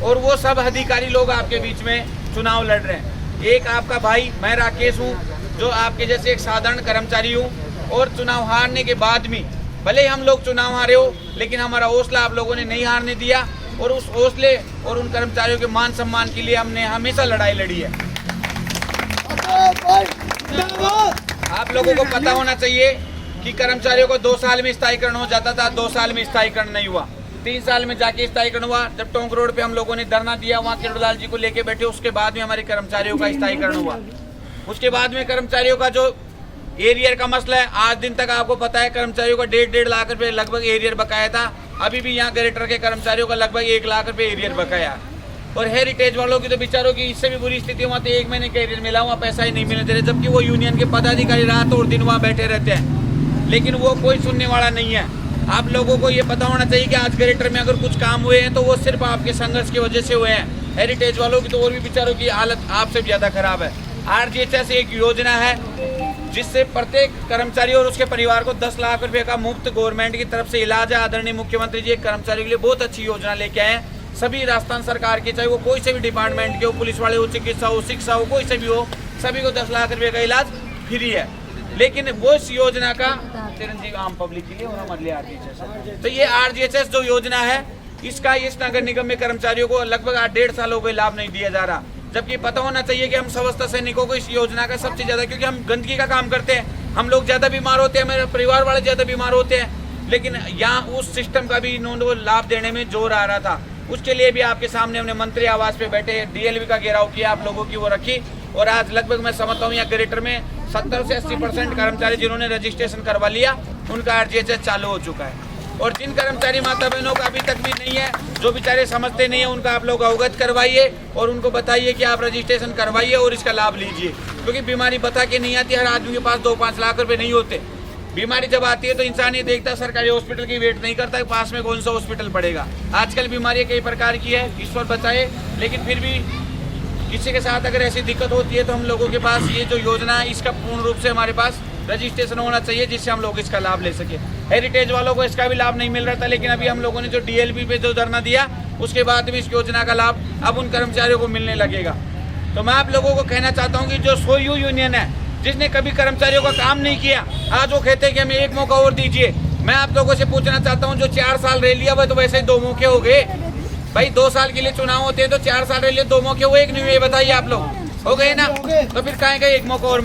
और वो सब अधिकारी लोग आपके बीच में चुनाव लड़ रहे हैं। एक आपका भाई, मैं राकेश हूँ, जो आपके जैसे एक साधारण कर्मचारी हूँ, और चुनाव हारने के बाद भी भले ही हम लोग चुनाव हारे हो, लेकिन हमारा हौसला आप लोगों ने नहीं हारने दिया, और उस हौसले और उन कर्मचारियों के मान सम्मान के लिए हमने हमेशा लड़ाई लड़ी है। आप लोगों को पता होना चाहिए कि कर्मचारियों को 2 साल में स्थायीकरण हो जाता था, 2 साल में स्थायीकरण नहीं हुआ, 3 साल में जाके स्थायीकरण हुआ। जब टोंक रोड पे हम लोगों ने धरना दिया, वहाँ किरोड़लाल जी को लेके बैठे, उसके बाद में हमारे कर्मचारियों का स्थायीकरण हुआ। उसके बाद में कर्मचारियों का जो एरियर का मसला है, आज दिन तक आपको पता है कर्मचारियों का 1.5 लाख रुपए लगभग एरियर बकाया था। अभी भी यहाँ ग्रेटर के कर्मचारियों का लगभग 1 लाख रुपए एरियर बकाया। और हेरिटेज वालों की तो बेचारों की इससे भी बुरी स्थिति, वहाँ तो 1 महीने का एरियर मिला, वहाँ पैसा ही नहीं मिलने दे रहे, जबकि वो यूनियन के पदाधिकारी रात और दिन वहाँ बैठे रहते हैं, लेकिन वो कोई सुनने वाला नहीं है। आप लोगों को ये पता होना चाहिए कि आज ग्रेटर में अगर कुछ काम हुए हैं तो वो सिर्फ आपके संघर्ष की वजह से हुए हैं। हेरिटेज वालों की तो और भी बेचारों की हालत आपसे ज्यादा खराब है। RGHS एक योजना है जिससे प्रत्येक कर्मचारी और उसके परिवार को 10 लाख रुपए का मुफ्त गवर्नमेंट की तरफ से इलाज है। आदरणीय मुख्यमंत्री जी एक कर्मचारी के लिए बहुत अच्छी योजना लेके आए हैं। सभी राजस्थान सरकार के, चाहे वो कोई से भी डिपार्टमेंट के हो, पुलिस वाले हो, चिकित्सा हो, शिक्षा हो, कोई से भी हो, सभी को 10 लाख रुपए का इलाज फ्री है। लेकिन वो इस योजना का चिरंजीवी आम पब्लिक के लिए होना मतलब RGHS। तो ये RGHS जो योजना है, इसका इस नगर निगम में कर्मचारियों को लगभग 1.5 साल हो गए लाभ नहीं दिया जा रहा। जबकि पता होना चाहिए कि हम समस्त सैनिकों को इस योजना का सबसे ज्यादा, क्योंकि हम गंदगी का काम करते हैं, हम लोग ज्यादा बीमार होते हैं, मेरे परिवार वाले ज्यादा बीमार होते हैं, लेकिन यहाँ उस सिस्टम का भी इन्होंने लाभ देने में जोर आ रहा था। उसके लिए भी आपके सामने हमने मंत्री आवास पे बैठे DLV का घेराव किया, आप लोगों की वो रखी, और आज लगभग मैं समझता हूँ यहाँ ग्रेटर में 70 से 80% कर्मचारी जिन्होंने रजिस्ट्रेशन करवा लिया, उनका RGHS चालू हो चुका है। और जिन कर्मचारी माता बहनों का अभी तक भी नहीं है, जो बेचारे समझते नहीं है, उनका आप लोग अवगत करवाइए और उनको बताइए कि आप रजिस्ट्रेशन करवाइए और इसका लाभ लीजिए। क्योंकि बीमारी बता के नहीं आती, हर आदमी के पास 2-5 लाख रुपए नहीं होते। बीमारी जब आती है तो इंसान ये देखता है, सरकारी हॉस्पिटल की वेट नहीं करता, पास में कौन सा हॉस्पिटल पड़ेगा। आजकल बीमारियां कई प्रकार की है, ईश्वर बचाए, लेकिन फिर भी किसी के साथ अगर ऐसी दिक्कत होती है तो हम लोगों के पास ये जो योजना है, इसका पूर्ण रूप से हमारे पास रजिस्ट्रेशन होना चाहिए, जिससे हम लोग इसका लाभ ले सके। हेरिटेज वालों को इसका भी लाभ नहीं मिल रहा था, लेकिन अभी हम लोगों ने जो DLV पे जो धरना दिया, उसके बाद भी इस योजना का लाभ अब उन कर्मचारियों को मिलने लगेगा। तो मैं आप लोगों को कहना चाहता हूँ कि जो सोयू यूनियन है, जिसने कभी कर्मचारियों का काम नहीं किया, आज वो कहते हैं कि हमें 1 मौका और दीजिए। मैं आप लोगों से पूछना चाहता हूँ, जो 4 साल रह लिया वह तो वैसे ही 2 मौके हो गए भाई। 2 साल के लिए चुनाव होते हैं तो 4 साल रह लिए, 2 मौके हुए, 1 नहीं हुए, बताइए आप लोग, हो गए ना? तो फिर काहे का 1 मौका और